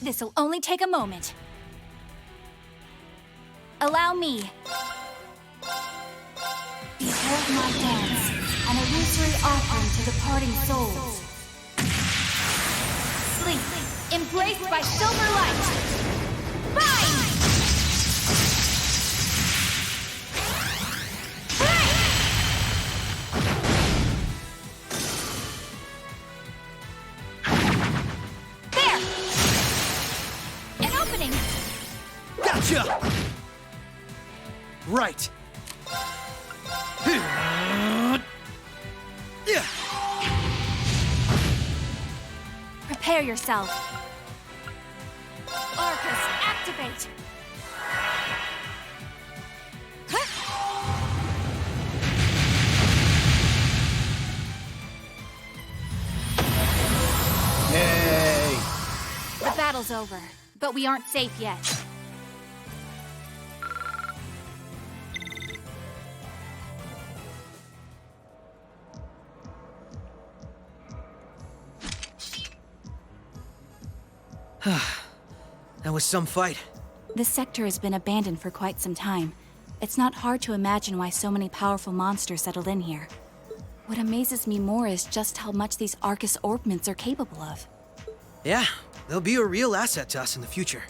This'll only take a moment. Allow me. Behold my dance, an illusory offering to departing souls. Sleep, embraced by silver light. Rise! There! An opening! Gotcha! Right. Prepare yourself. Arcus, activate! Yay! The battle's over, but we aren't safe yet. That was some fight. This sector has been abandoned for quite some time. It's not hard to imagine why so many powerful monsters settled in here. What amazes me more is just how much these Arcus orbments are capable of. Yeah, they'll be a real asset to us in the future.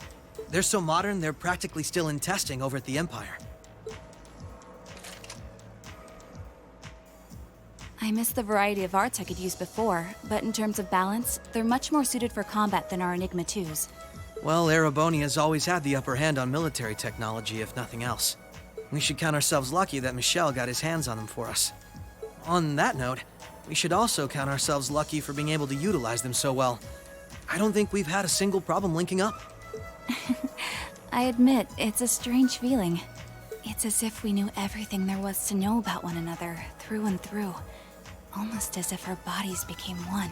They're so modern, they're practically still in testing over at the Empire. I miss the variety of arts I could use before, but in terms of balance, they're much more suited for combat than our Enigma 2s. Well, Erebonia's always had the upper hand on military technology, if nothing else. We should count ourselves lucky that Michel got his hands on them for us. On that note, we should also count ourselves lucky for being able to utilize them so well. I don't think we've had a single problem linking up. I admit, it's a strange feeling. It's as if we knew everything there was to know about one another, through and through. Almost as if our bodies became one.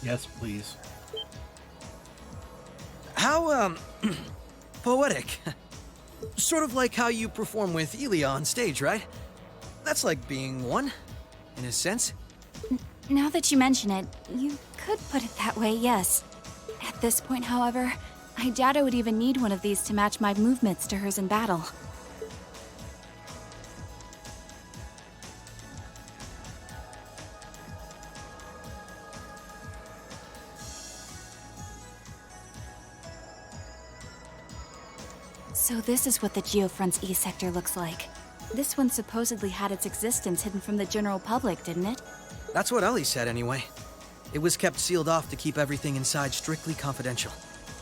Yes, please. How, poetic. Sort of like how you perform with Elia on stage, right? That's like being one, in a sense. Now that you mention it, you could put it that way, yes. At this point, however, I doubt I would even need one of these to match my movements to hers in battle. So this is what the Geofront's E sector looks like. This one supposedly had its existence hidden from the general public, didn't it? That's what Ellie said anyway. It was kept sealed off to keep everything inside strictly confidential.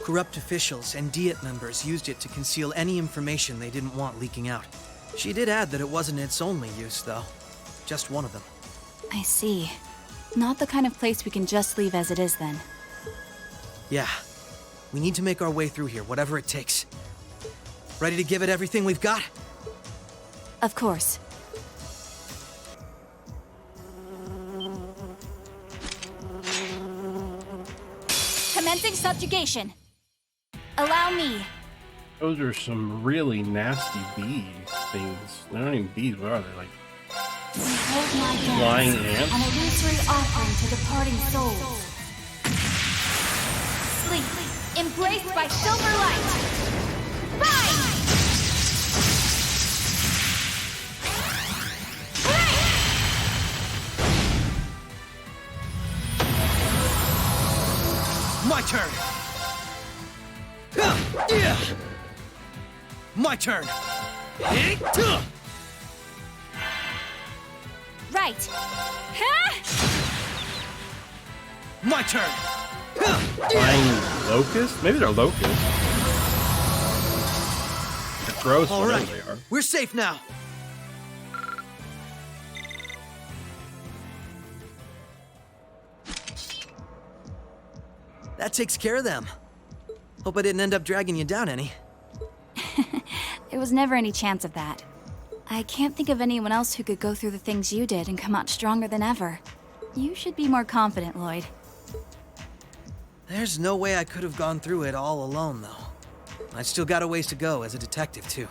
Corrupt officials and Diet members used it to conceal any information they didn't want leaking out. She did add that it wasn't its only use, though. Just one of them. I see. Not the kind of place we can just leave as it is, then. Yeah. We need to make our way through here, whatever it takes. Ready to give it everything we've got? Of course. Commencing subjugation. Allow me. Those are some really nasty bee things. They're not even bees, what are they? Like Behold my dance, flying ants? an illusory offering to departing souls. Sleep, embraced by silver light. Rise! My turn! My turn! Right. My turn! Flying locusts? Maybe they're locusts. They're gross, All whatever right, they are. we're safe now. That takes care of them. Hope I didn't end up dragging you down any. There was never any chance of that. I can't think of anyone else who could go through the things you did and come out stronger than ever. You should be more confident, Lloyd. There's no way I could have gone through it all alone, though. I still got a ways to go as a detective, too.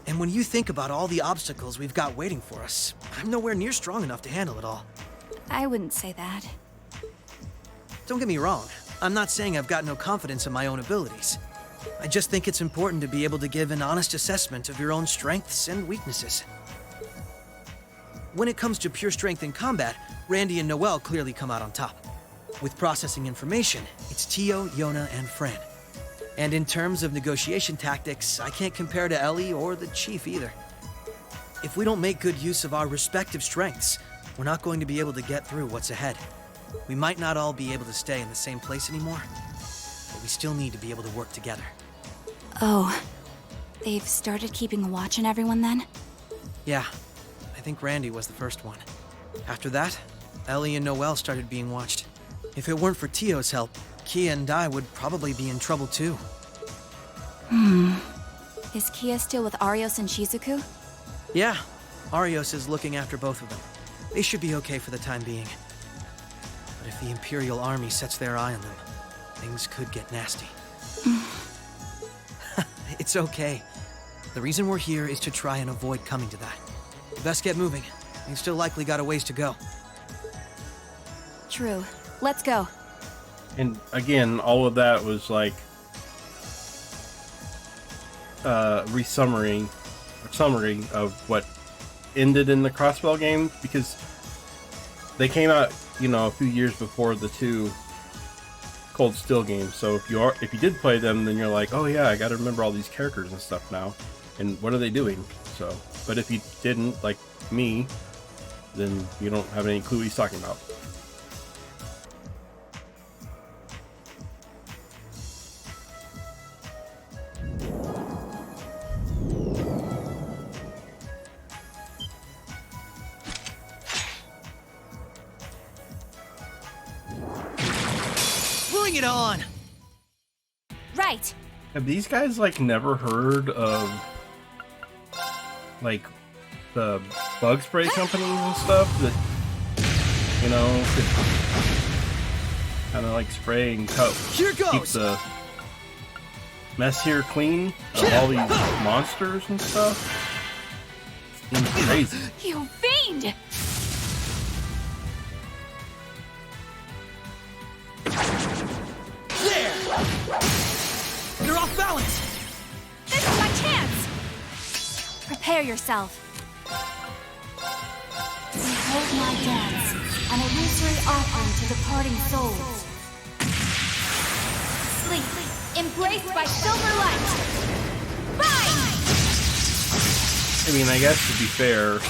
And when you think about all the obstacles we've got waiting for us, I'm nowhere near strong enough to handle it all. I wouldn't say that. Don't get me wrong. I'm not saying I've got no confidence in my own abilities. I just think it's important to be able to give an honest assessment of your own strengths and weaknesses. When it comes to pure strength in combat, Randy and Noelle clearly come out on top. With processing information, it's Tio, Yona, and Fran. And in terms of negotiation tactics, I can't compare to Ellie or the Chief either. If we don't make good use of our respective strengths, we're not going to be able to get through what's ahead. We might not all be able to stay in the same place anymore, but we still need to be able to work together. Oh, they've started keeping a watch on everyone then? Yeah, I think Randy was the first one. After that, Ellie and Noelle started being watched. If it weren't for Tio's help, Kia and I would probably be in trouble too. Is Kia still with Arios and Shizuku? Yeah, Arios is looking after both of them. They should be okay for the time being. But if the Imperial Army sets their eye on them, things could get nasty. It's okay. The reason we're here is to try and avoid coming to that. Best get moving. We've still likely got a ways to go. True. Let's go. And again, all of that was like summary of what ended in the Crossbell game, because they came out, a few years before the two Cold Steel games. So if you did play them, then you're like, oh yeah, I got to remember all these characters and stuff now, and what are they doing? So, but if you didn't, like me, then you don't have any clue what he's talking about. Bring it on! Right. Have these guys never heard of the bug spray companies and stuff that could kind of spray and Here goes. keep the mess here clean of all these monsters and stuff? Seems crazy. You fiend! There! You're off balance! This is my chance! Prepare yourself. Behold my dance, an illusory offering to departing souls. Sleep, embraced by silver light. Rise! I mean, I guess to be fair,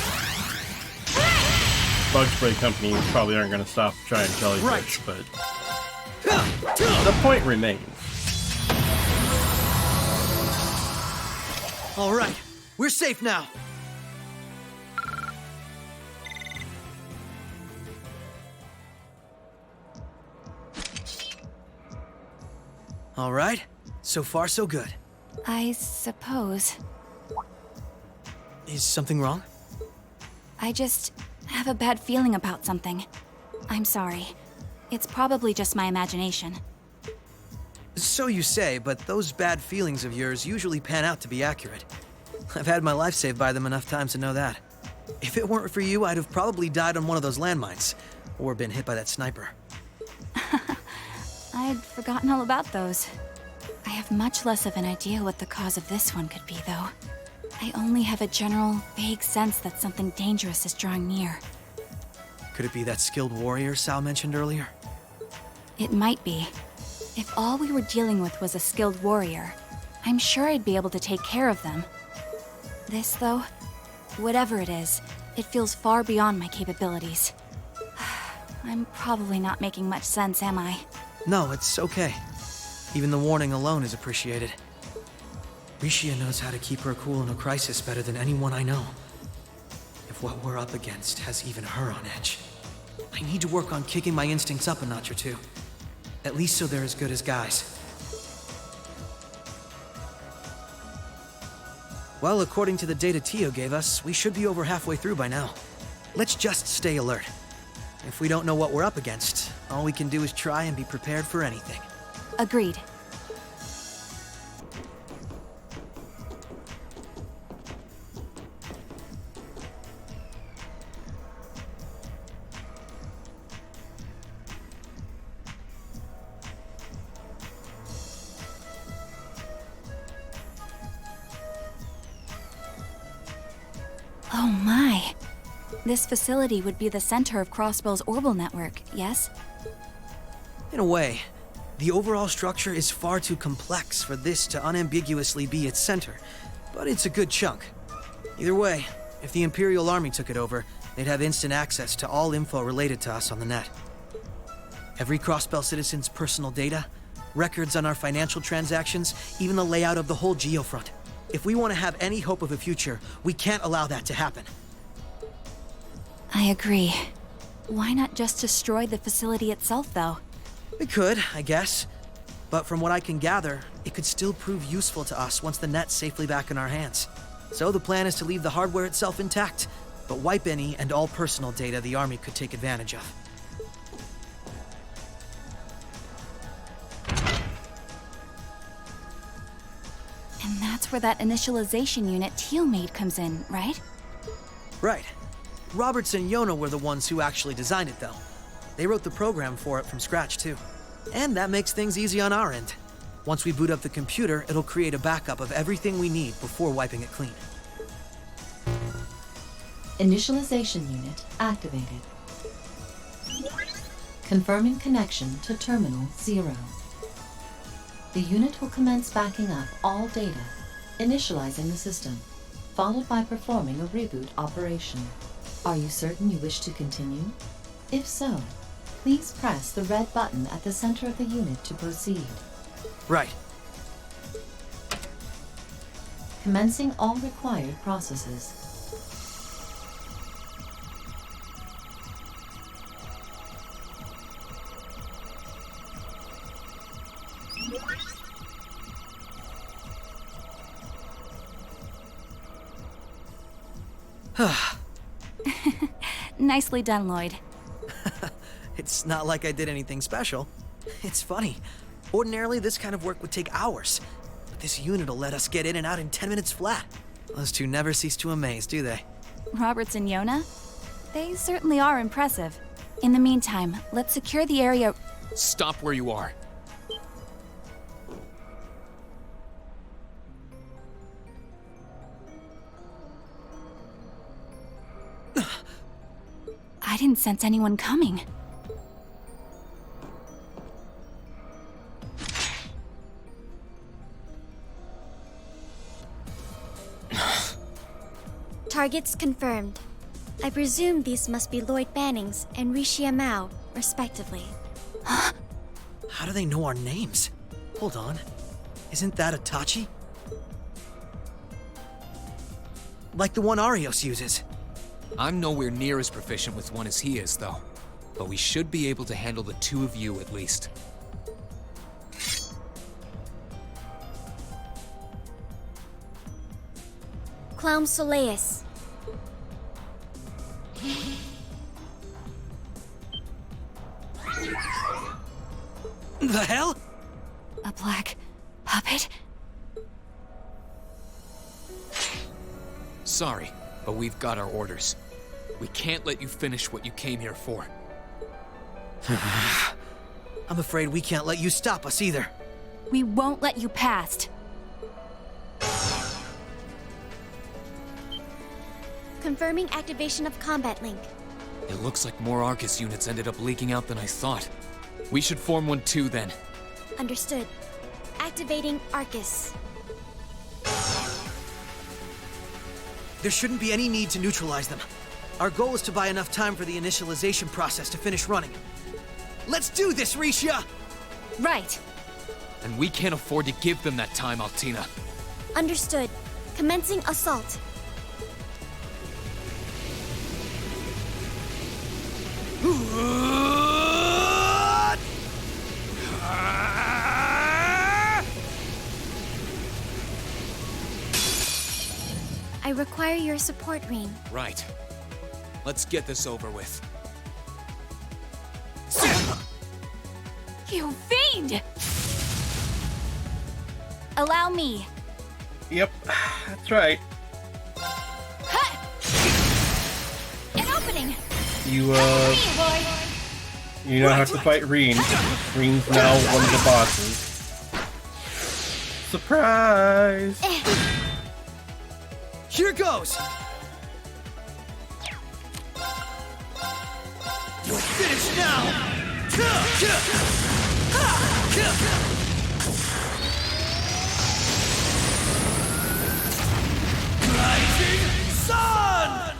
bug spray companies probably aren't going to stop trying jellyfish, but the point remains. All right, we're safe now. All right, so far so good. I suppose. Is something wrong? I just have a bad feeling about something. I'm sorry. It's probably just my imagination. So you say, but those bad feelings of yours usually pan out to be accurate. I've had my life saved by them enough times to know that. If it weren't for you, I'd have probably died on one of those landmines, or been hit by that sniper. I'd forgotten all about those. I have much less of an idea what the cause of this one could be, though. I only have a general, vague sense that something dangerous is drawing near. Could it be that skilled warrior Sal mentioned earlier? It might be. If all we were dealing with was a skilled warrior, I'm sure I'd be able to take care of them. This, though, whatever it is, it feels far beyond my capabilities. I'm probably not making much sense, am I? No, it's okay. Even the warning alone is appreciated. Rishia knows how to keep her cool in a crisis better than anyone I know. If what we're up against has even her on edge, I need to work on kicking my instincts up a notch or two. At least so they're as good as guys. Well, according to the data Tio gave us, we should be over halfway through by now. Let's just stay alert. If we don't know what we're up against, all we can do is try and be prepared for anything. Agreed. Oh my. This facility would be the center of Crossbell's orbital network, yes? In a way, the overall structure is far too complex for this to unambiguously be its center, but it's a good chunk. Either way, if the Imperial Army took it over, they'd have instant access to all info related to us on the net. Every Crossbell citizen's personal data, records on our financial transactions, even the layout of the whole geofront. If we want to have any hope of a future, we can't allow that to happen. I agree. Why not just destroy the facility itself, though? We could, I guess. But from what I can gather, it could still prove useful to us once the net's safely back in our hands. So the plan is to leave the hardware itself intact, but wipe any and all personal data the Army could take advantage of. And that's where that initialization unit Teal made comes in, right? Right. Roberts and Yona were the ones who actually designed it, though. They wrote the program for it from scratch, too. And that makes things easy on our end. Once we boot up the computer, it'll create a backup of everything we need before wiping it clean. Initialization unit activated. Confirming connection to Terminal 0. The unit will commence backing up all data, initializing the system, followed by performing a reboot operation. Are you certain you wish to continue? If so, please press the red button at the center of the unit to proceed. Right. Commencing all required processes. Nicely done, Lloyd. It's not like I did anything special. It's funny. Ordinarily, this kind of work would take hours. But this unit will let us get in and out in 10 minutes flat. Those two never cease to amaze, do they? Roberts and Yona? They certainly are impressive. In the meantime, let's secure the area. Stop where you are. I didn't sense anyone coming. Targets confirmed. I presume these must be Lloyd Bannings and Rishia Mao, respectively. How do they know our names? Hold on. Isn't that Itachi? Like the one Arios uses. I'm nowhere near as proficient with one as he is, though. But we should be able to handle the two of you at least. Clown Soleus. The hell? A black puppet? Sorry, but we've got our orders. We can't let you finish what you came here for. I'm afraid we can't let you stop us either. We won't let you past. Confirming activation of combat link. It looks like more Arcus units ended up leaking out than I thought. We should form one too, then. Understood. Activating Arcus. There shouldn't be any need to neutralize them. Our goal is to buy enough time for the initialization process to finish running. Let's do this, Rishia! Right. And we can't afford to give them that time, Altina. Understood. Commencing assault. I require your support, Rean. Right. Let's get this over with. You fiend! Allow me. Yep, that's right. Cut! An opening! You Me, Lloyd! you now have to fight Rean. Rean's now one of the bosses. Surprise! Here goes! You're finished now! Rising Sun!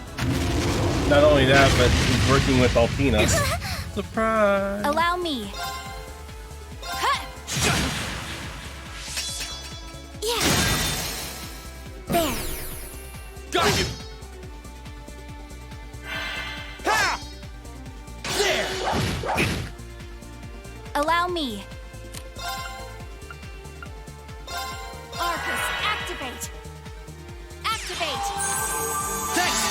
Not only that, but he's working with Altina. Surprise! Allow me. Yeah. There. Got you! Ha! There! Allow me. Arcus, activate. Activate. Thanks!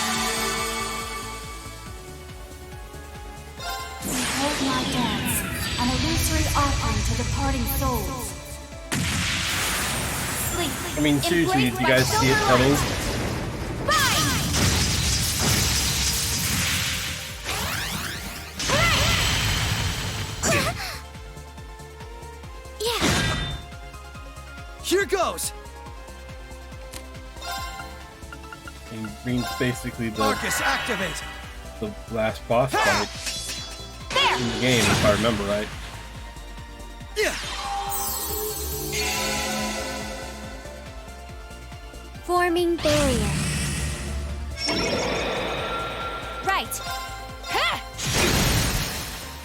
Behold my dance, an illusory offering to departing souls. Sleep. I mean, seriously, did embraced you by guys see it silver coming? light. Rise! Yeah. Here goes! And Rean's basically Arcus, activate! the last boss fight There! in the game, if I remember right. Yeah! Forming barrier. Right. Ha!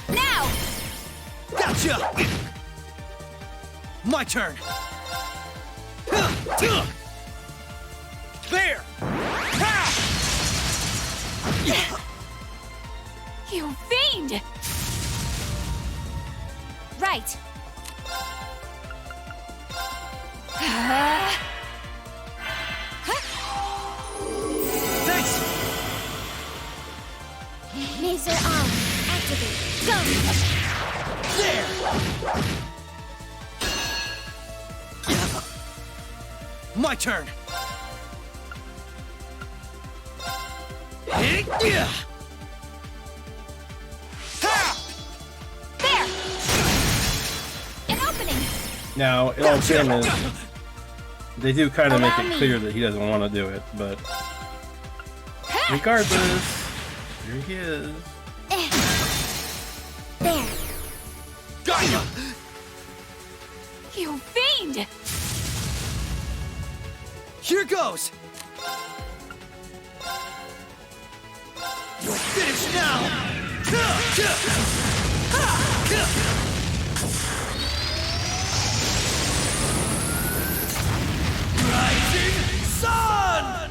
Now! Gotcha! My turn! There! Ha! You fiend! Right. Thanks! Laser arm. Activate. Go. There! My turn! Yeah! Ha! There! An opening! Now, in all fairness, they do kind of make Allow it me. clear that he doesn't want to do it, but regardless, here he is. There. Got ya! You fiend! Here goes! You're finished now! Rising Sun!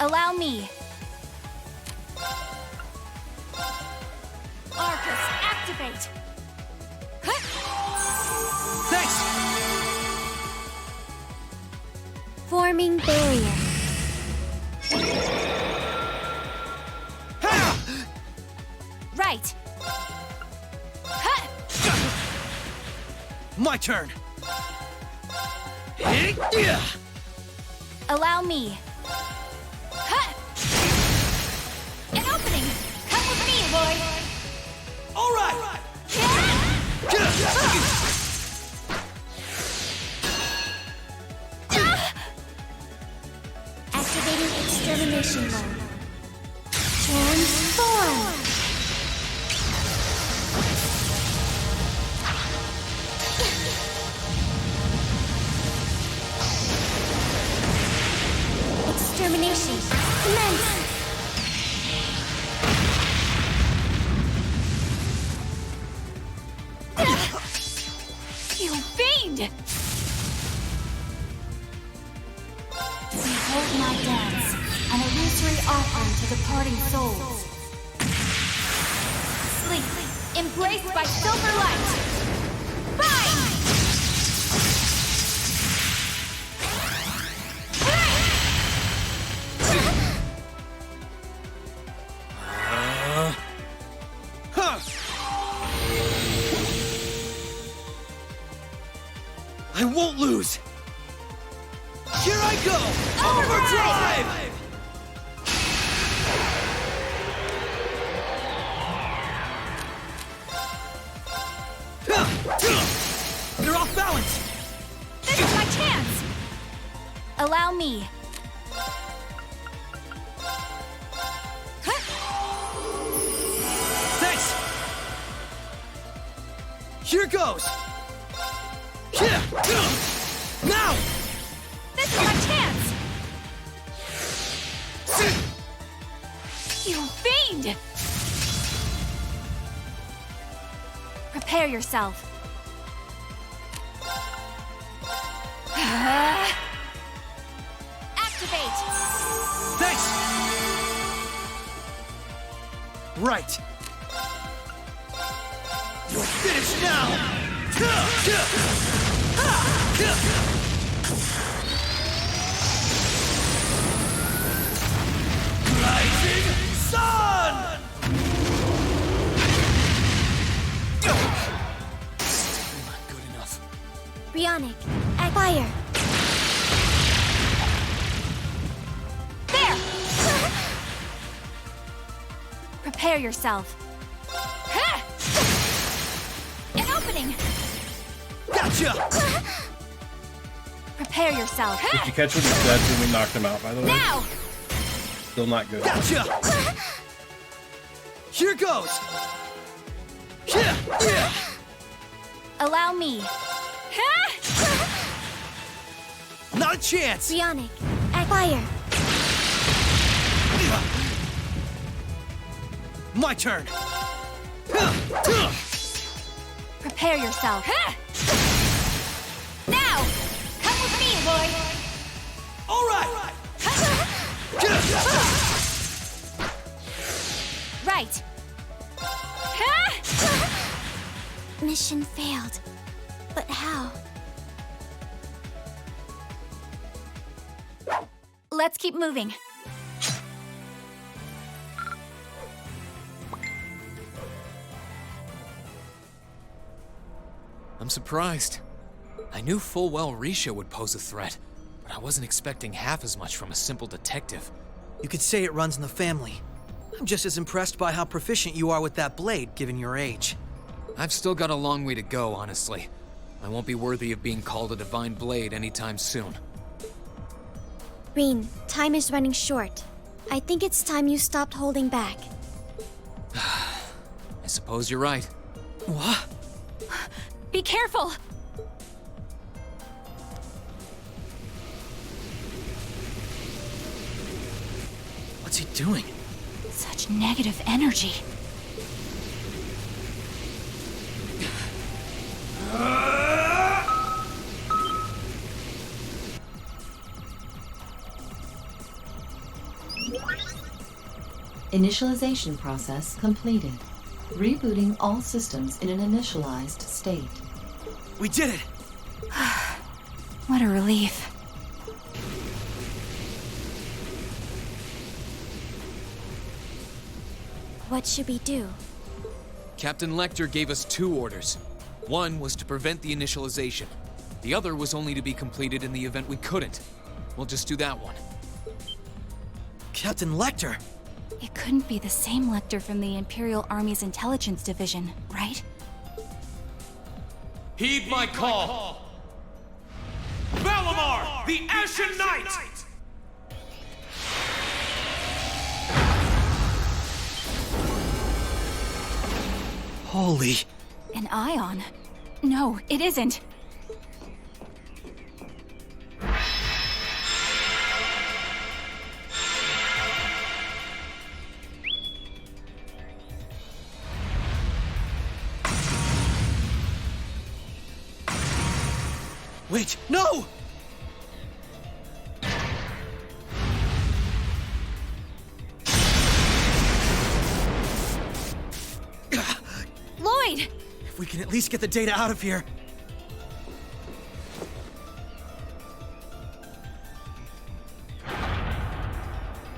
Allow me. Arcus, activate. Thanks! Forming barrier. Ha! Right. Ha! My turn! Yeah! Allow me. Ha! An opening. Come with me, boy. All right! Activating extermination mode. Transform. Extermination. Commence. You fiend! Behold my dance, an illusory offering to departing souls. Sleep, embraced by silver light. Bind! Huh! I won't lose! Here I go! Overdrive! They're off balance! This is my chance! Allow me. Here goes! Now! This is my chance! You fiend! Prepare yourself. Activate! Thanks! Right. You're finished now! Rising Sun! Not good enough. Bionic, at fire. There! Prepare yourself. An opening! Gotcha! Prepare yourself. Did you catch what he said when we knocked him out, by the way? Now! Still not good. Gotcha! Here goes! Allow me. Not a chance! Bionic, at fire. My turn! Prepare yourself. Now! Come with me, boy! All right! Right. Mission failed. But how? Let's keep moving. I'm surprised. I knew full well Risha would pose a threat, but I wasn't expecting half as much from a simple detective. You could say it runs in the family. I'm just as impressed by how proficient you are with that blade, given your age. I've still got a long way to go, honestly. I won't be worthy of being called a divine blade anytime soon. Rean, time is running short. I think it's time you stopped holding back. I suppose you're right. What? Be careful! What's he doing? Such negative energy. Initialization process completed. Rebooting all systems in an initialized state. We did it! What a relief. What should we do? Captain Lecter gave us 2 orders. One was to prevent the initialization. The other was only to be completed in the event we couldn't. We'll just do that one. Captain Lecter! It couldn't be the same Lecter from the Imperial Army's intelligence division, right? Heed my call! Valimar, the Ashen Knight! Holy... An ion? No, it isn't. Wait, no! Lloyd! If we can at least get the data out of here.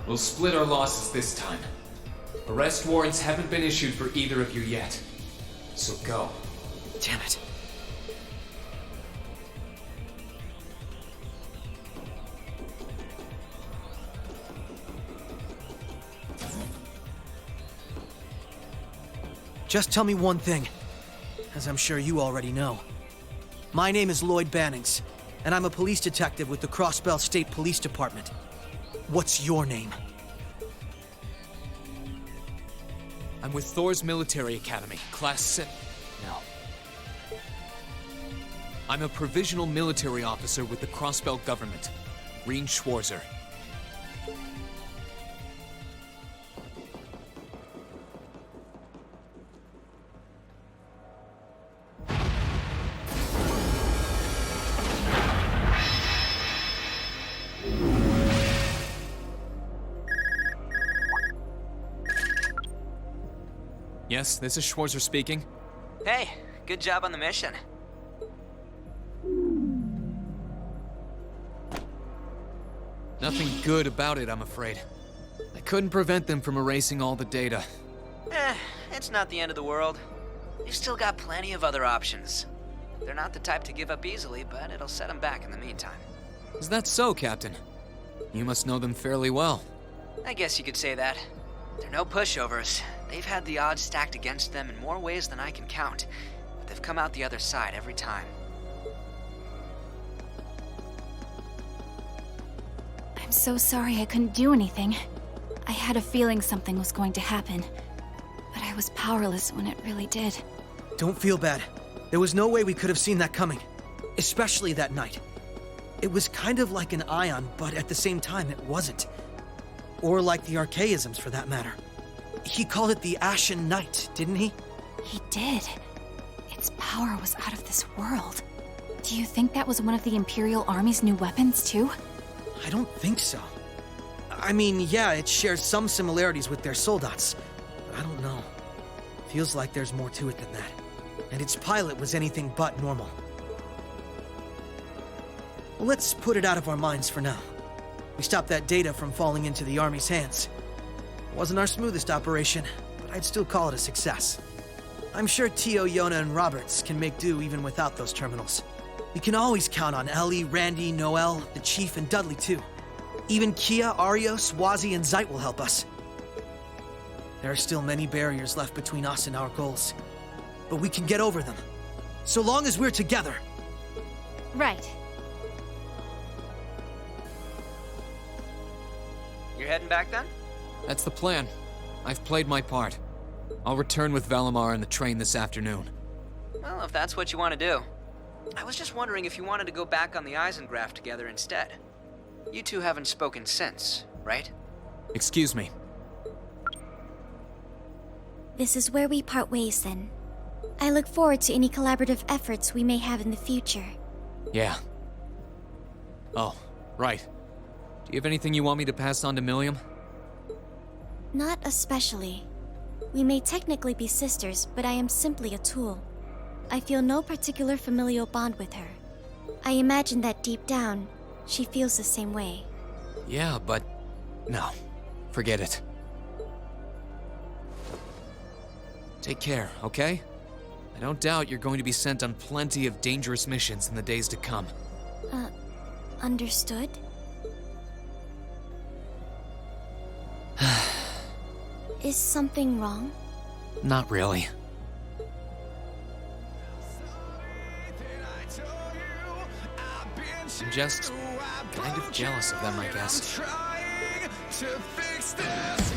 We'll split our losses this time. Arrest warrants haven't been issued for either of you yet. So go. Damn it. Just tell me one thing, as I'm sure you already know. My name is Lloyd Bannings, and I'm a police detective with the Crossbell State Police Department. What's your name? I'm with Thor's Military Academy, Class VII. No. I'm a provisional military officer with the Crossbelt government. Rean Schwarzer. Yes, this is Schwarzer speaking. Hey, good job on the mission. Nothing good about it, I'm afraid. I couldn't prevent them from erasing all the data. It's not the end of the world. They've still got plenty of other options. They're not the type to give up easily, but it'll set them back in the meantime. Is that so, Captain? You must know them fairly well. I guess you could say that. They're no pushovers. They've had the odds stacked against them in more ways than I can count, but they've come out the other side every time. I'm so sorry I couldn't do anything. I had a feeling something was going to happen, but I was powerless when it really did. Don't feel bad. There was no way we could have seen that coming, especially that night. It was kind of like an ion, but at the same time, it wasn't. Or like the archaisms, for that matter. He called it the Ashen Night, didn't he? He did. Its power was out of this world. Do you think that was one of the Imperial Army's new weapons, too? I don't think so. I mean, yeah, it shares some similarities with their soldats, but I don't know. Feels like there's more to it than that. And its pilot was anything but normal. Well, let's put it out of our minds for now. We stopped that data from falling into the Army's hands. It wasn't our smoothest operation, but I'd still call it a success. I'm sure Tio, Yona, and Roberts can make do even without those terminals. We can always count on Ellie, Randy, Noel, the Chief, and Dudley, too. Even Kia, Arios, Wazi, and Zeit will help us. There are still many barriers left between us and our goals, but we can get over them, so long as we're together. Right. You're heading back then? That's the plan. I've played my part. I'll return with Valimar and the train this afternoon. Well, if that's what you want to do. I was just wondering if you wanted to go back on the Eisengraph together instead. You two haven't spoken since, right? Excuse me. This is where we part ways then. I look forward to any collaborative efforts we may have in the future. Yeah. Oh, right. Do you have anything you want me to pass on to Milliam? Not especially. We may technically be sisters, but I am simply a tool. I feel no particular familial bond with her. I imagine that deep down, she feels the same way. Yeah, but... no. Forget it. Take care, okay? I don't doubt you're going to be sent on plenty of dangerous missions in the days to come. Understood? Is something wrong? Not really. I'm just kind of jealous of them, I guess. Trying to fix this.